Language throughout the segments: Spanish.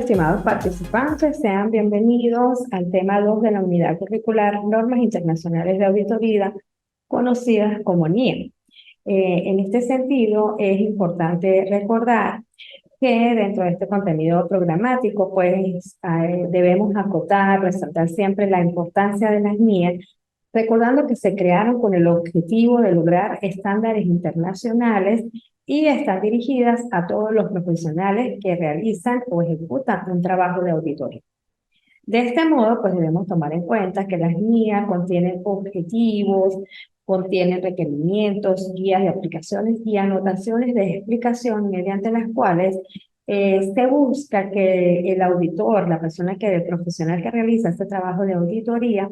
estimados participantes, sean bienvenidos al tema 2 de la unidad curricular Normas Internacionales de Auditoría, conocidas como NIE. En este sentido, es importante recordar que dentro de este contenido programático, pues debemos acotar, resaltar siempre la importancia de las NIE, recordando que se crearon con el objetivo de lograr estándares internacionales y están dirigidas a todos los profesionales que realizan o ejecutan un trabajo de auditoría. De este modo, pues debemos tomar en cuenta que las guías contienen objetivos, contienen requerimientos, guías de aplicaciones y anotaciones de explicación mediante las cuales se busca que el auditor, la persona el profesional que realiza este trabajo de auditoría,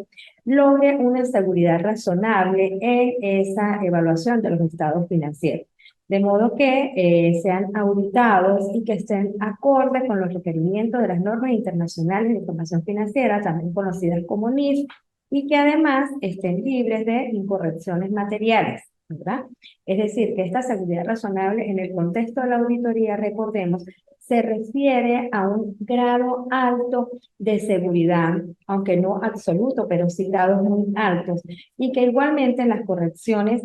logre una seguridad razonable en esa evaluación de los estados financieros. De modo que sean auditados y que estén acordes con los requerimientos de las normas internacionales de información financiera, también conocidas como NIF, y que además estén libres de incorrecciones materiales, ¿verdad? Es decir, que esta seguridad razonable en el contexto de la auditoría, recordemos, se refiere a un grado alto de seguridad, aunque no absoluto, pero sí grados muy altos, y que igualmente las correcciones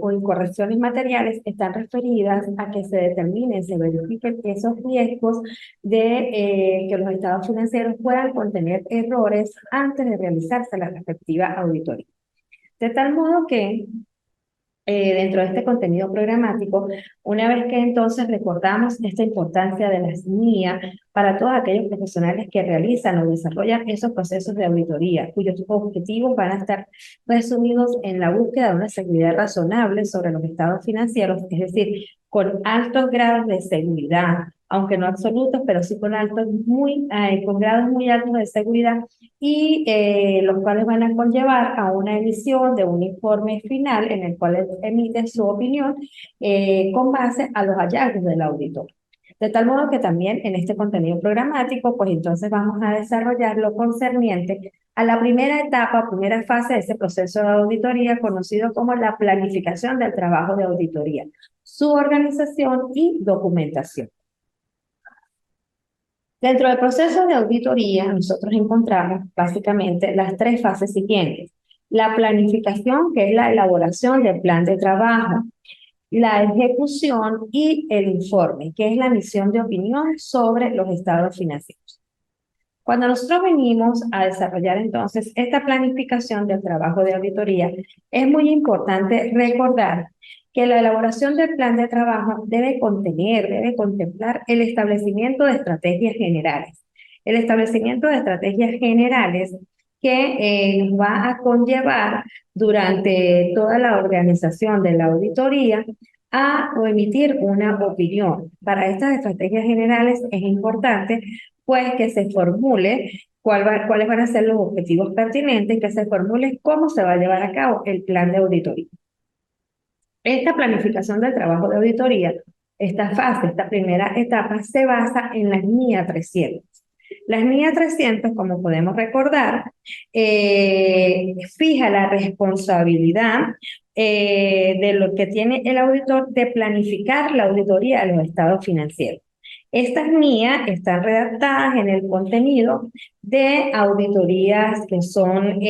o incorrecciones materiales están referidas a que se determinen, se verifiquen esos riesgos de que los estados financieros puedan contener errores antes de realizarse la respectiva auditoría. De tal modo que dentro de este contenido programático, una vez que entonces recordamos esta importancia de las NIA para todos aquellos profesionales que realizan o desarrollan esos procesos de auditoría, cuyos objetivos van a estar resumidos en la búsqueda de una seguridad razonable sobre los estados financieros, es decir, con altos grados de seguridad, aunque no absolutos, pero sí con con grados muy altos de seguridad, y los cuales van a conllevar a una emisión de un informe final en el cual emite su opinión con base a los hallazgos del auditor. De tal modo que también en este contenido programático, pues entonces vamos a desarrollar lo concerniente a la primera etapa, primera fase de ese proceso de auditoría, conocido como la planificación del trabajo de auditoría, su organización y documentación. Dentro del proceso de auditoría, nosotros encontramos básicamente las tres fases siguientes. La planificación, que es la elaboración del plan de trabajo, la ejecución y el informe, que es la emisión de opinión sobre los estados financieros. Cuando nosotros venimos a desarrollar entonces esta planificación del trabajo de auditoría, es muy importante recordar que la elaboración del plan de trabajo debe contemplar el establecimiento de estrategias generales. El establecimiento de estrategias generales que nos va a conllevar durante toda la organización de la auditoría a emitir una opinión. Para estas estrategias generales es importante pues que se formule cuáles van a ser los objetivos pertinentes, que se formule cómo se va a llevar a cabo el plan de auditoría. Esta planificación del trabajo de auditoría, esta fase, esta primera etapa, se basa en la NIA 300. La NIA 300, como podemos recordar, fija la responsabilidad de lo que tiene el auditor de planificar la auditoría de los estados financieros. Estas NIA están redactadas en el contenido de auditorías que son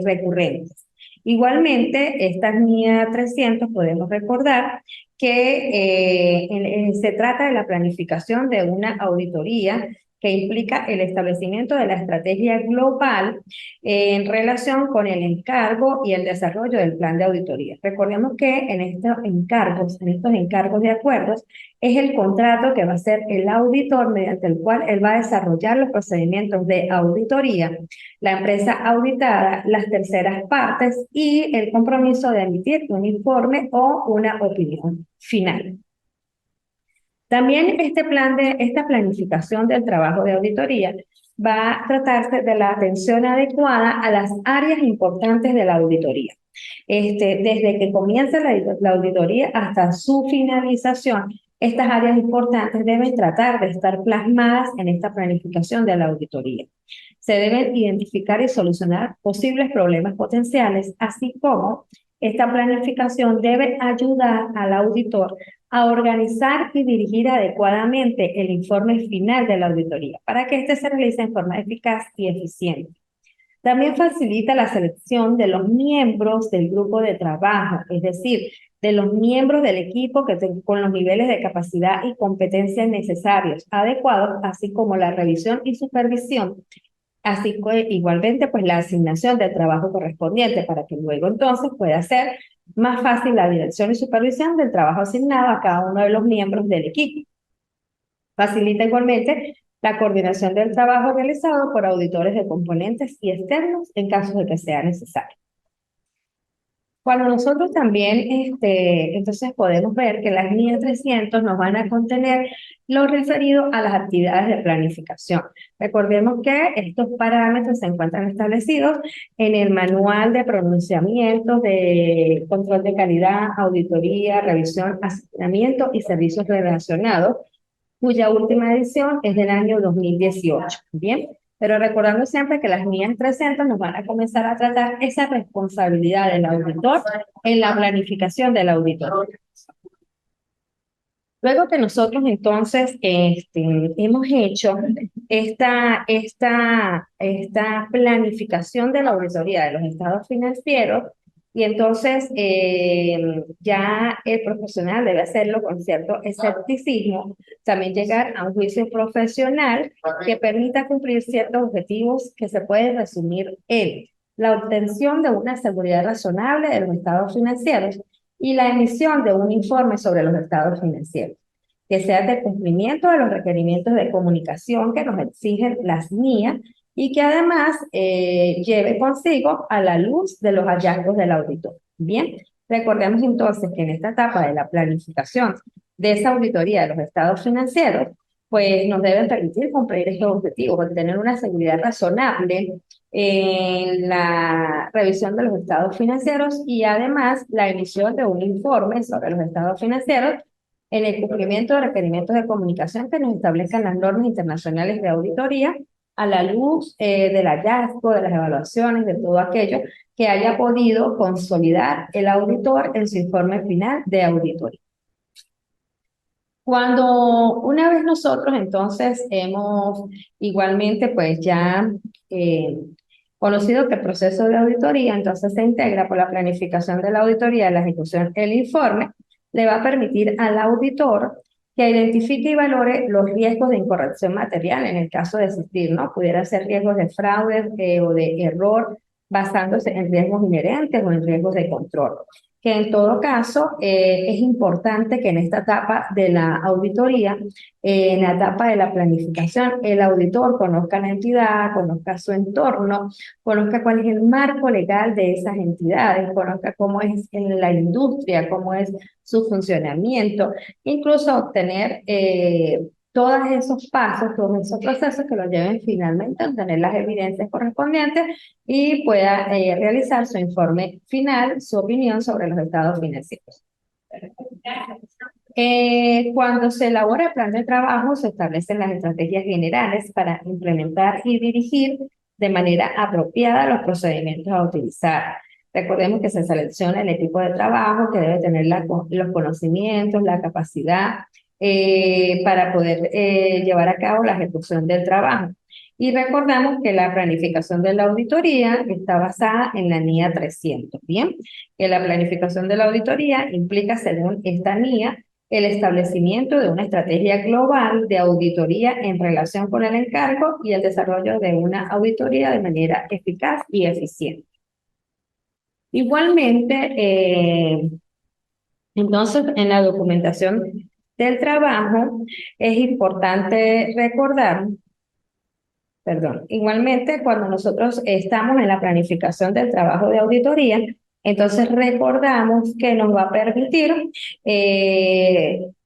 recurrentes. Igualmente, estas NIA 300 podemos recordar que se trata de la planificación de una auditoría que implica el establecimiento de la estrategia global en relación con el encargo y el desarrollo del plan de auditoría. Recordemos que en estos encargos de acuerdos, es el contrato que va a hacer el auditor mediante el cual él va a desarrollar los procedimientos de auditoría, la empresa auditada, las terceras partes y el compromiso de emitir un informe o una opinión final. También esta planificación del trabajo de auditoría va a tratarse de la atención adecuada a las áreas importantes de la auditoría. Desde que comienza la auditoría hasta su finalización, estas áreas importantes deben tratar de estar plasmadas en esta planificación de la auditoría. Se deben identificar y solucionar posibles problemas potenciales, así como esta planificación debe ayudar al auditor a organizar y dirigir adecuadamente el informe final de la auditoría para que éste se realice en forma eficaz y eficiente. También facilita la selección de los miembros del grupo de trabajo, es decir, de los miembros del equipo con los niveles de capacidad y competencias necesarios, adecuados, así como la revisión y supervisión, así que igualmente pues la asignación del trabajo correspondiente para que luego entonces pueda ser más fácil la dirección y supervisión del trabajo asignado a cada uno de los miembros del equipo. Facilita igualmente la coordinación del trabajo realizado por auditores de componentes y externos en caso de que sea necesario. Cuando nosotros también, entonces podemos ver que las guías 300 nos van a contener lo referido a las actividades de planificación. Recordemos que estos parámetros se encuentran establecidos en el manual de pronunciamientos de control de calidad, auditoría, revisión, asignamiento y servicios relacionados, cuya última edición es del año 2018. Bien, pero recordando siempre que las guías 300 nos van a comenzar a tratar esa responsabilidad del auditor en la planificación del auditor. Luego que nosotros entonces hemos hecho esta planificación de la auditoría de los estados financieros, y entonces ya el profesional debe hacerlo con cierto escepticismo, también llegar a un juicio profesional que permita cumplir ciertos objetivos que se pueden resumir en la obtención de una seguridad razonable de los estados financieros y la emisión de un informe sobre los estados financieros, que sea de cumplimiento de los requerimientos de comunicación que nos exigen las NIA y que además lleve consigo a la luz de los hallazgos del auditor. Bien, recordemos entonces que en esta etapa de la planificación de esa auditoría de los estados financieros, pues nos deben permitir cumplir estos objetivos, obtener una seguridad razonable en la revisión de los estados financieros y además la emisión de un informe sobre los estados financieros en el cumplimiento de requerimientos de comunicación que nos establezcan las normas internacionales de auditoría a la luz del hallazgo, de las evaluaciones, de todo aquello que haya podido consolidar el auditor en su informe final de auditoría. Cuando una vez nosotros entonces hemos igualmente pues ya conocido que el proceso de auditoría entonces se integra por la planificación de la auditoría, la ejecución del informe, le va a permitir al auditor que identifique y valore los riesgos de incorrección material en el caso de existir, ¿no? Pudiera ser riesgos de fraude o de error basándose en riesgos inherentes o en riesgos de control, que en todo caso es importante que en esta etapa de la auditoría, en la etapa de la planificación, el auditor conozca la entidad, conozca su entorno, conozca cuál es el marco legal de esas entidades, conozca cómo es en la industria, cómo es su funcionamiento, incluso obtener todos esos pasos, todos esos procesos que lo lleven finalmente a obtener las evidencias correspondientes y pueda realizar su informe final, su opinión sobre los estados financieros. Cuando se elabora el plan de trabajo, se establecen las estrategias generales para implementar y dirigir de manera apropiada los procedimientos a utilizar. Recordemos que se selecciona el equipo de trabajo que debe tener los conocimientos, la capacidad para poder llevar a cabo la ejecución del trabajo. Y recordamos que la planificación de la auditoría está basada en la NIA 300, ¿bien? Que la planificación de la auditoría implica, según esta NIA, el establecimiento de una estrategia global de auditoría en relación con el encargo y el desarrollo de una auditoría de manera eficaz y eficiente. Igualmente, entonces, en la documentación del trabajo es importante recordar, perdón, igualmente cuando nosotros estamos en la planificación del trabajo de auditoría, entonces recordamos que nos va a permitir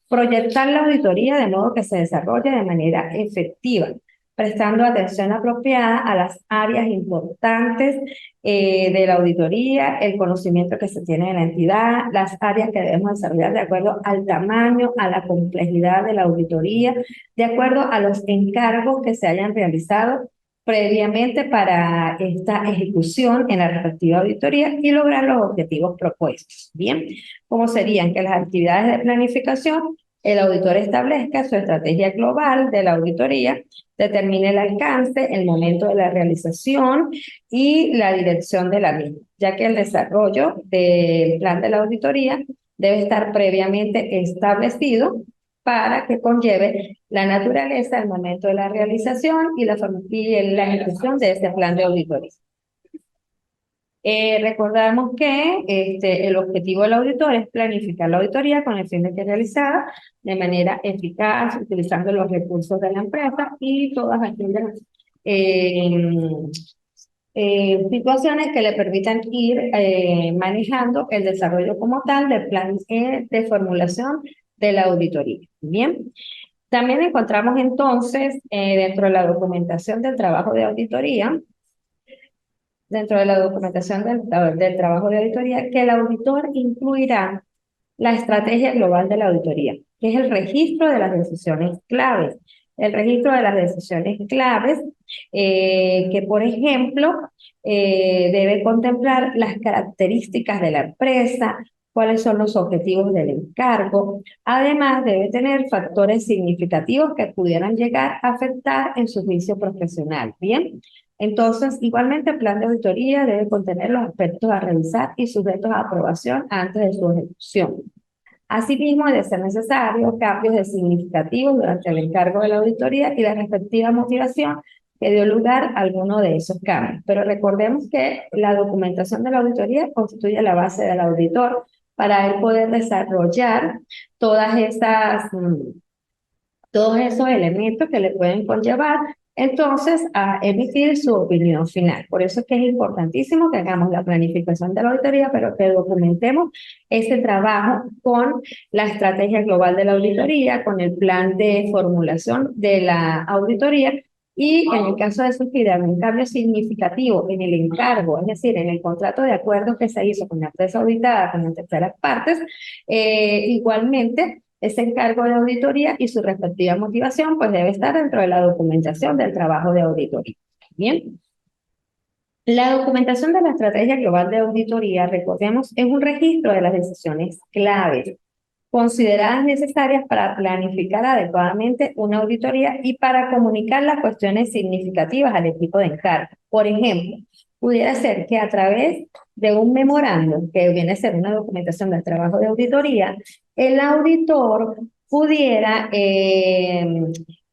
proyectar la auditoría de modo que se desarrolle de manera efectiva, prestando atención apropiada a las áreas importantes de la auditoría, el conocimiento que se tiene de la entidad, las áreas que debemos desarrollar de acuerdo al tamaño, a la complejidad de la auditoría, de acuerdo a los encargos que se hayan realizado previamente para esta ejecución en la respectiva auditoría y lograr los objetivos propuestos. Bien, como serían que las actividades de planificación, el auditor establezca su estrategia global de la auditoría, determine el alcance, el momento de la realización y la dirección de la misma, ya que el desarrollo del plan de la auditoría debe estar previamente establecido para que conlleve la naturaleza, el momento de la realización y la ejecución de ese plan de auditoría. Recordamos que el objetivo del auditor es planificar la auditoría con el fin de que realizada de manera eficaz, utilizando los recursos de la empresa y todas aquellas situaciones que le permitan ir manejando el desarrollo como tal del plan de formulación de la auditoría. Bien, también encontramos entonces dentro de la documentación del trabajo de auditoría, del trabajo de auditoría, que el auditor incluirá la estrategia global de la auditoría, que es el registro de las decisiones claves. El registro de las decisiones claves, que por ejemplo debe contemplar las características de la empresa, cuáles son los objetivos del encargo. Además, debe tener factores significativos que pudieran llegar a afectar en su juicio profesional. Bien, entonces, igualmente el plan de auditoría debe contener los aspectos a revisar y sujetos a aprobación antes de su ejecución. Asimismo, de ser necesario, cambios de significativos durante el encargo de la auditoría y la respectiva motivación que dio lugar a alguno de esos cambios. Pero recordemos que la documentación de la auditoría constituye la base del auditor para él poder desarrollar todas esas, todos esos elementos que le pueden conllevar entonces a emitir su opinión final. Por eso es que es importantísimo que hagamos la planificación de la auditoría, pero que documentemos ese trabajo con la estrategia global de la auditoría, con el plan de formulación de la auditoría y en el caso de surgir algún cambio significativo en el encargo, es decir, en el contrato de acuerdo que se hizo con la empresa auditada, con las terceras partes, igualmente ese encargo de auditoría y su respectiva motivación, pues debe estar dentro de la documentación del trabajo de auditoría. Bien. La documentación de la estrategia global de auditoría, recordemos, es un registro de las decisiones claves consideradas necesarias para planificar adecuadamente una auditoría y para comunicar las cuestiones significativas al equipo de encargo. Por ejemplo, pudiera ser que a través de un memorando, que viene a ser una documentación del trabajo de auditoría, el auditor pudiera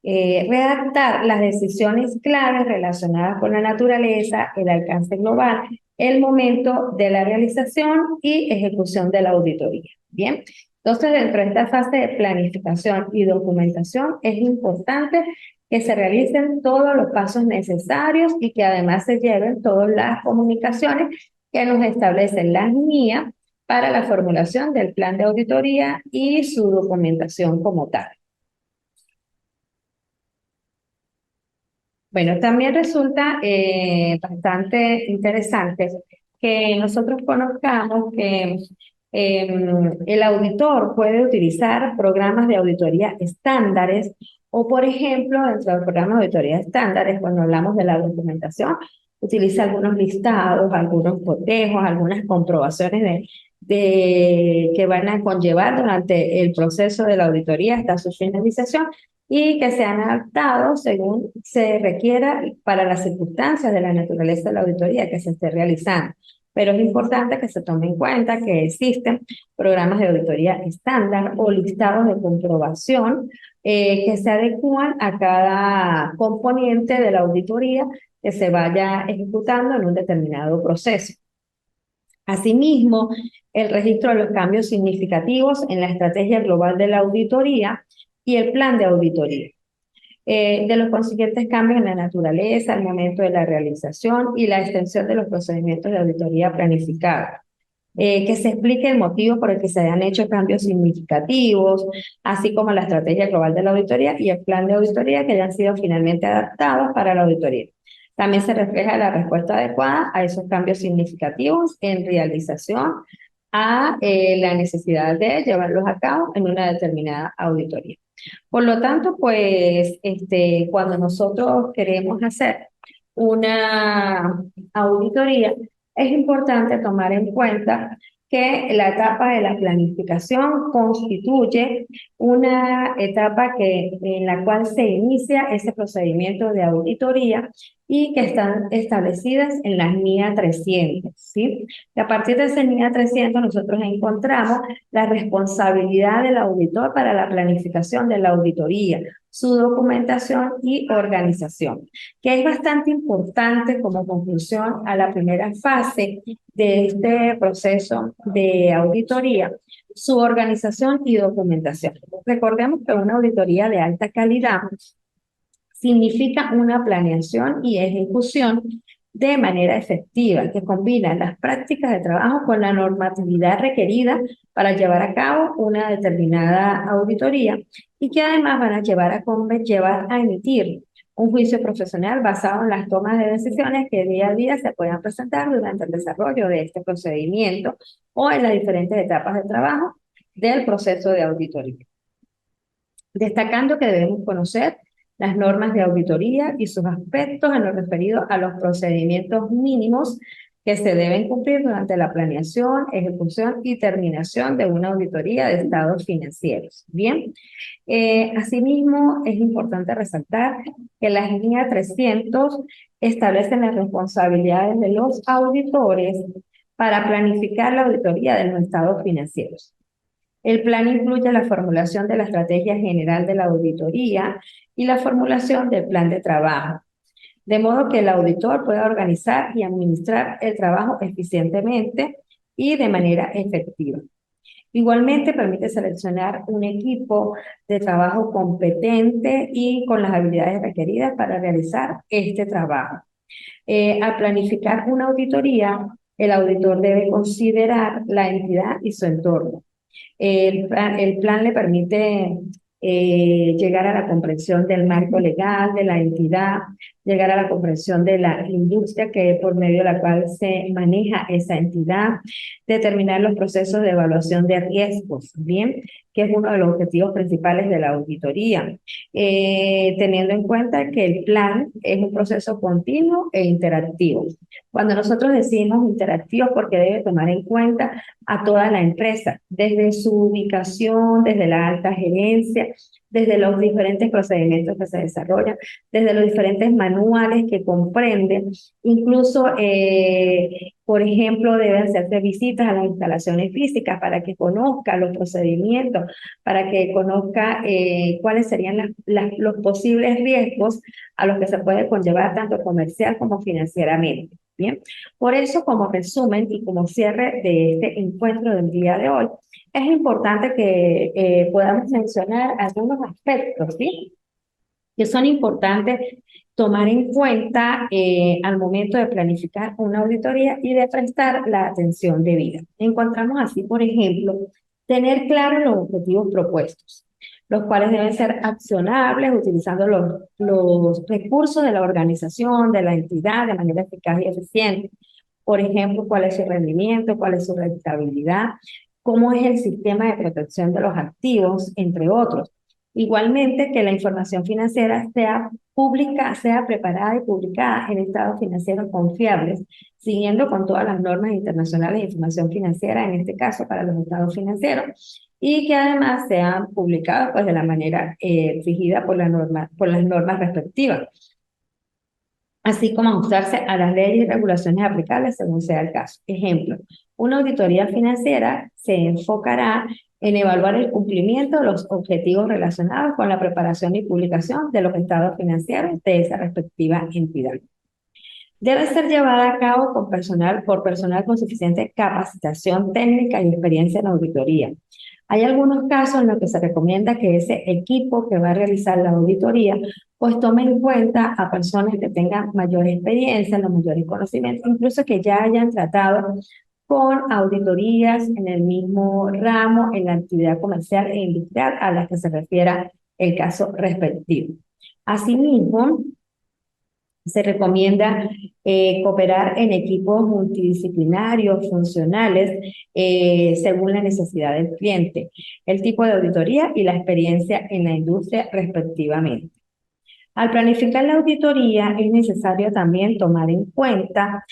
redactar las decisiones claves relacionadas con la naturaleza, el alcance global, el momento de la realización y ejecución de la auditoría. Bien, entonces dentro de esta fase de planificación y documentación es importante que se realicen todos los pasos necesarios y que además se lleven todas las comunicaciones que nos establecen las guías para la formulación del plan de auditoría y su documentación como tal. Bueno, también resulta bastante interesante que nosotros conozcamos que el auditor puede utilizar programas de auditoría estándares o, por ejemplo, dentro del programa de auditoría estándares, cuando hablamos de la documentación, utiliza algunos listados, algunos cotejos, algunas comprobaciones que van a conllevar durante el proceso de la auditoría hasta su finalización y que sean adaptados según se requiera para las circunstancias de la naturaleza de la auditoría que se esté realizando. Pero es importante que se tome en cuenta que existen programas de auditoría estándar o listados de comprobación que se adecúan a cada componente de la auditoría que se vaya ejecutando en un determinado proceso. Asimismo, el registro de los cambios significativos en la estrategia global de la auditoría y el plan de auditoría, de los consiguientes cambios en la naturaleza, el momento de la realización y la extensión de los procedimientos de auditoría planificados. Que se explique el motivo por el que se han hecho cambios significativos, así como la estrategia global de la auditoría y el plan de auditoría que ya han sido finalmente adaptados para la auditoría. También se refleja la respuesta adecuada a esos cambios significativos en realización a la necesidad de llevarlos a cabo en una determinada auditoría. Por lo tanto, pues, cuando nosotros queremos hacer una auditoría, es importante tomar en cuenta que la etapa de la planificación constituye una etapa en la cual se inicia ese procedimiento de auditoría y que están establecidas en la NIA 300, ¿sí? Y a partir de esa NIA 300 nosotros encontramos la responsabilidad del auditor para la planificación de la auditoría, su documentación y organización, que es bastante importante como conclusión a la primera fase de este proceso de auditoría, su organización y documentación. Recordemos que una auditoría de alta calidad significa una planeación y ejecución de manera efectiva, que combina las prácticas de trabajo con la normatividad requerida para llevar a cabo una determinada auditoría y que además van a llevar a emitir un juicio profesional basado en las tomas de decisiones que día a día se puedan presentar durante el desarrollo de este procedimiento o en las diferentes etapas de trabajo del proceso de auditoría. Destacando que debemos conocer las normas de auditoría y sus aspectos en lo referido a los procedimientos mínimos que se deben cumplir durante la planeación, ejecución y terminación de una auditoría de estados financieros. Bien, asimismo es importante resaltar que las líneas 300 establecen las responsabilidades de los auditores para planificar la auditoría de los estados financieros. El plan incluye la formulación de la estrategia general de la auditoría y la formulación del plan de trabajo, de modo que el auditor pueda organizar y administrar el trabajo eficientemente y de manera efectiva. Igualmente permite seleccionar un equipo de trabajo competente y con las habilidades requeridas para realizar este trabajo. Al planificar una auditoría, el auditor debe considerar la entidad y su entorno. El plan le permite llegar a la comprensión del marco legal, de la entidad, llegar a la comprensión de la industria que por medio de la cual se maneja esa entidad, determinar los procesos de evaluación de riesgos, ¿bien? Que es uno de los objetivos principales de la auditoría, teniendo en cuenta que el plan es un proceso continuo e interactivo. Cuando nosotros decimos interactivo, porque debe tomar en cuenta a toda la empresa, desde su ubicación, desde la alta gerencia, desde los diferentes procedimientos que se desarrollan, desde los diferentes manuales que comprenden, incluso, por ejemplo, deben hacerse visitas a las instalaciones físicas para que conozca los procedimientos, para que conozca cuáles serían los posibles riesgos a los que se puede conllevar tanto comercial como financieramente. Bien, por eso, como resumen y como cierre de este encuentro del día de hoy, es importante que podamos mencionar algunos aspectos, ¿sí? Que son importantes tomar en cuenta al momento de planificar una auditoría y de prestar la atención debida. Encontramos así, por ejemplo, tener claros los objetivos propuestos, los cuales deben ser accionables utilizando los recursos de la organización, de la entidad, de manera eficaz y eficiente. Por ejemplo, cuál es su rendimiento, cuál es su rentabilidad, cómo es el sistema de protección de los activos, entre otros. Igualmente, que la información financiera sea pública, sea preparada y publicada en estados financieros confiables, siguiendo con todas las normas internacionales de información financiera, en este caso para los estados financieros, y que además sean publicados pues, de la manera exigida por las normas respectivas, así como ajustarse a las leyes y regulaciones aplicables según sea el caso. Ejemplo, una auditoría financiera se enfocará en evaluar el cumplimiento de los objetivos relacionados con la preparación y publicación de los estados financieros de esa respectiva entidad. Debe ser llevada a cabo por personal con suficiente capacitación técnica y experiencia en auditoría. Hay algunos casos en los que se recomienda que ese equipo que va a realizar la auditoría pues tome en cuenta a personas que tengan mayor experiencia, los mayores conocimientos, incluso que ya hayan tratado con auditorías en el mismo ramo, en la actividad comercial e industrial a la que se refiera el caso respectivo. Asimismo, se recomienda cooperar en equipos multidisciplinarios, funcionales, según la necesidad del cliente, el tipo de auditoría y la experiencia en la industria respectivamente. Al planificar la auditoría es necesario también tomar en cuenta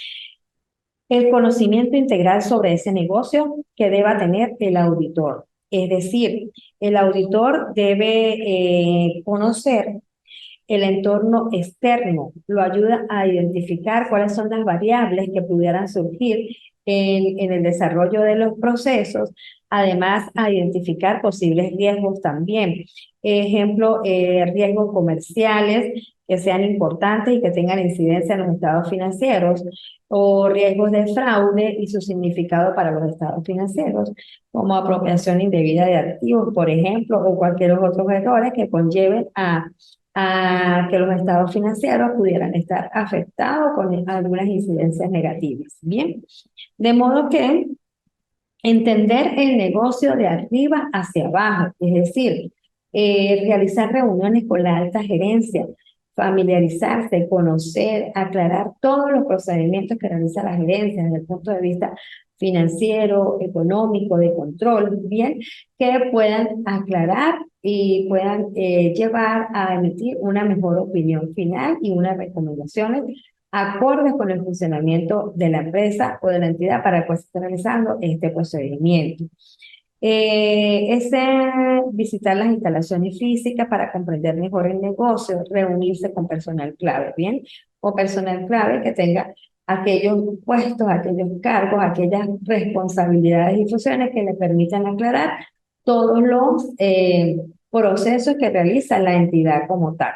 el conocimiento integral sobre ese negocio que deba tener el auditor. Es decir, el auditor debe conocer el entorno externo, lo ayuda a identificar cuáles son las variables que pudieran surgir en el desarrollo de los procesos, además a identificar posibles riesgos también. Ejemplo, riesgos comerciales que sean importantes y que tengan incidencia en los estados financieros, o riesgos de fraude y su significado para los estados financieros, como apropiación indebida de activos, por ejemplo, o cualquier otros errores que conlleven a que los estados financieros pudieran estar afectados con algunas incidencias negativas. Bien, de modo que entender el negocio de arriba hacia abajo, es decir, realizar reuniones con la alta gerencia, familiarizarse, conocer, aclarar todos los procedimientos que realiza la gerencia desde el punto de vista financiero, económico, de control, bien, que puedan aclarar y puedan llevar a emitir una mejor opinión final y unas recomendaciones acordes con el funcionamiento de la empresa o de la entidad para que se esté realizando este procedimiento. Visitar las instalaciones físicas para comprender mejor el negocio, reunirse con personal clave, ¿bien? O personal clave que tenga aquellos puestos, aquellos cargos, aquellas responsabilidades y funciones que le permitan aclarar todos los procesos que realiza la entidad como tal.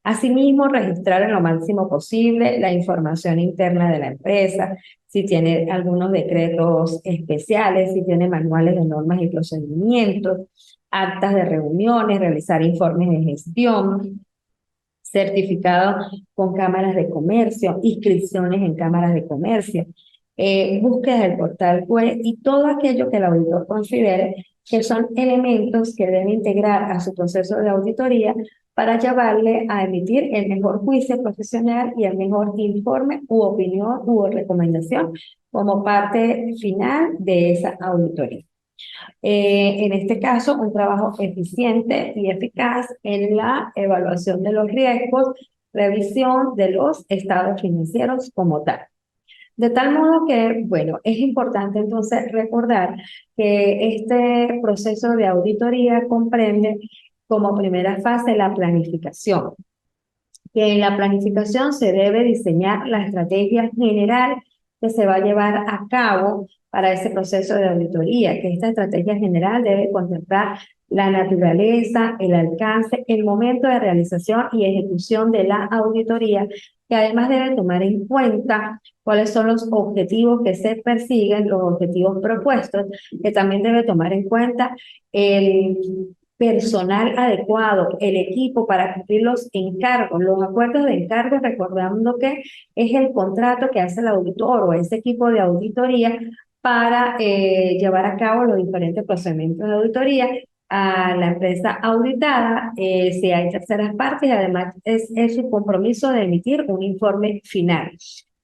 Asimismo, registrar en lo máximo posible la información interna de la empresa, si tiene algunos decretos especiales, si tiene manuales de normas y procedimientos, actas de reuniones, realizar informes de gestión, certificados con cámaras de comercio, inscripciones en cámaras de comercio, búsqueda del portal web y todo aquello que el auditor considere que son elementos que debe integrar a su proceso de auditoría para llevarle a emitir el mejor juicio profesional y el mejor informe u opinión u recomendación como parte final de esa auditoría. En este caso, un trabajo eficiente y eficaz en la evaluación de los riesgos, revisión de los estados financieros como tal. De tal modo que, bueno, es importante entonces recordar que este proceso de auditoría comprende como primera fase la planificación, que en la planificación se debe diseñar la estrategia general que se va a llevar a cabo para ese proceso de auditoría, que esta estrategia general debe contemplar la naturaleza, el alcance, el momento de realización y ejecución de la auditoría, que además debe tomar en cuenta cuáles son los objetivos que se persiguen, los objetivos propuestos, que también debe tomar en cuenta el personal adecuado, el equipo para cumplir los encargos, los acuerdos de encargos, recordando que es el contrato que hace el auditor o ese equipo de auditoría para llevar a cabo los diferentes procedimientos de auditoría a la empresa auditada, si hay terceras partes, y además es su compromiso de emitir un informe final.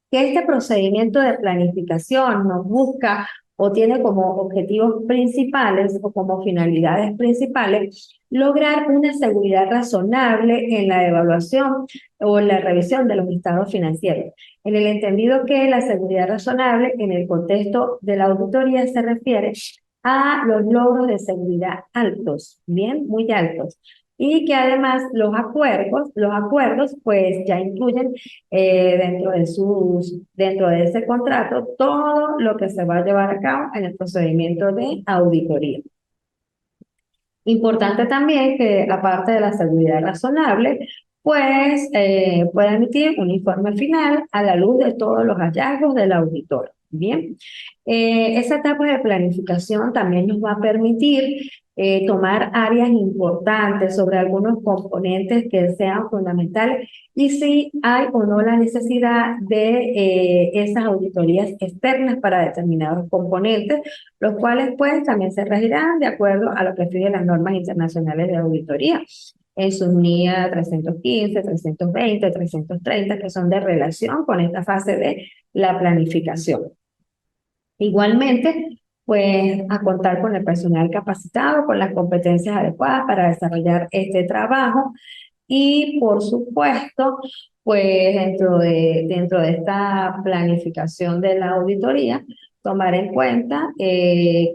Que este procedimiento de planificación nos busca o tiene como objetivos principales o como finalidades principales lograr una seguridad razonable en la evaluación o en la revisión de los estados financieros. En el entendido que la seguridad razonable en el contexto de la auditoría se refiere a los logros de seguridad altos, bien, muy altos. Y que además los acuerdos pues ya incluyen dentro de ese contrato todo lo que se va a llevar a cabo en el procedimiento de auditoría. Importante también que aparte de la seguridad razonable, pues pueda emitir un informe final a la luz de todos los hallazgos del auditor. Bien, esa etapa de planificación también nos va a permitir tomar áreas importantes sobre algunos componentes que sean fundamentales y si hay o no la necesidad de esas auditorías externas para determinados componentes, los cuales pues también se regirán de acuerdo a lo que exigen las normas internacionales de auditoría en sus NIA 315, 320, 330, que son de relación con esta fase de la planificación. Igualmente, pues a contar con el personal capacitado, con las competencias adecuadas para desarrollar este trabajo Y por supuesto, pues dentro de esta planificación de la auditoría, tomar en cuenta que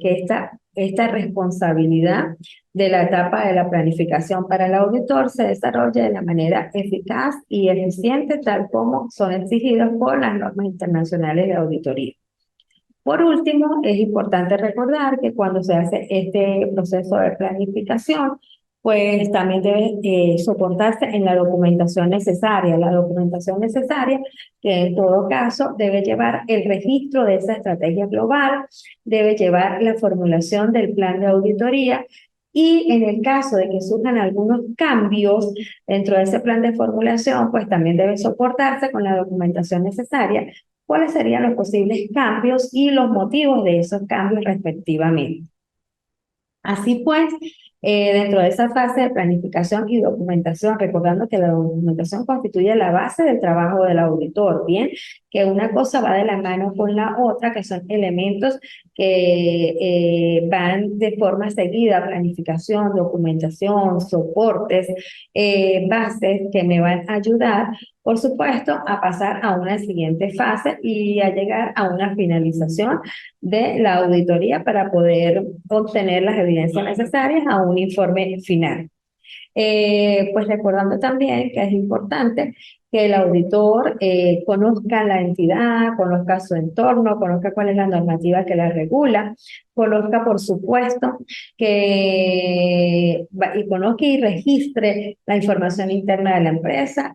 esta responsabilidad de la etapa de la planificación para el auditor se desarrolle de la manera eficaz y eficiente, tal como son exigidas por las normas internacionales de auditoría. Por último, es importante recordar que cuando se hace este proceso de planificación, pues también debe soportarse en la documentación necesaria que en todo caso debe llevar el registro de esa estrategia global, debe llevar la formulación del plan de auditoría y en el caso de que surjan algunos cambios dentro de ese plan de formulación, pues también debe soportarse con la documentación necesaria cuáles serían los posibles cambios y los motivos de esos cambios respectivamente. Así pues, dentro de esa fase de planificación y documentación, recordando que la documentación constituye la base del trabajo del auditor, bien, que una cosa va de la mano con la otra, que son elementos que van de forma seguida, planificación, documentación, soportes, bases que me van a ayudar, por supuesto, a pasar a una siguiente fase y a llegar a una finalización de la auditoría para poder obtener las evidencias necesarias a un informe final. Pues recordando también que es importante que el auditor conozca la entidad, conozca su entorno, conozca cuál es la normativa que la regula, conozca por supuesto y conozca y registre la información interna de la empresa,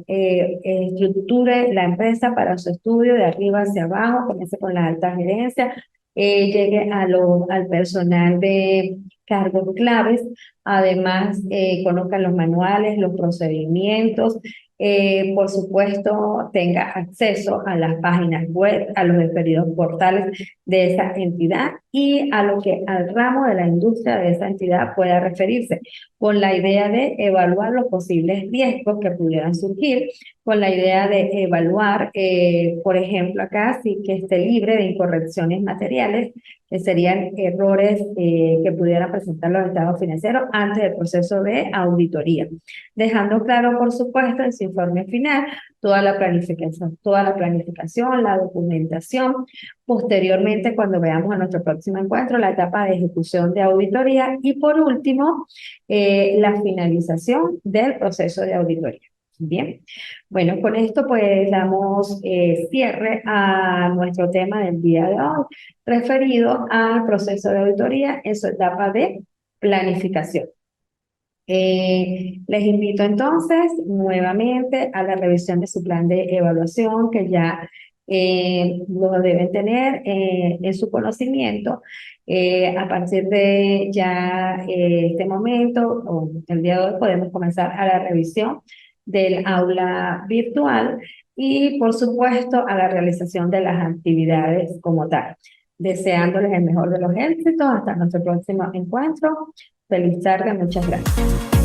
estructure la empresa para su estudio de arriba hacia abajo, comience con la alta gerencia, llegue al personal de cargos claves. Además, conozcan los manuales, los procedimientos, por supuesto, tenga acceso a las páginas web, a los referidos portales de esa entidad y a lo que al ramo de la industria de esa entidad pueda referirse, con la idea de evaluar los posibles riesgos que pudieran surgir, con la idea de evaluar, por ejemplo, acá sí que esté libre de incorrecciones materiales, que serían errores que pudieran presentar los estados financieros antes del proceso de auditoría, dejando claro, por supuesto, en su informe final toda la planificación, la documentación. Posteriormente, cuando veamos a nuestro próximo encuentro, la etapa de ejecución de auditoría y por último, la finalización del proceso de auditoría. Bien, bueno, con esto pues damos cierre a nuestro tema del día de hoy, referido al proceso de auditoría en su etapa de planificación. Les invito entonces nuevamente a la revisión de su plan de evaluación que ya lo deben tener en su conocimiento. A partir de ya este momento o el día de hoy podemos comenzar a la revisión del aula virtual y por supuesto a la realización de las actividades como tal. Deseándoles el mejor de los éxitos. Hasta nuestro próximo encuentro. Feliz tarde, muchas gracias.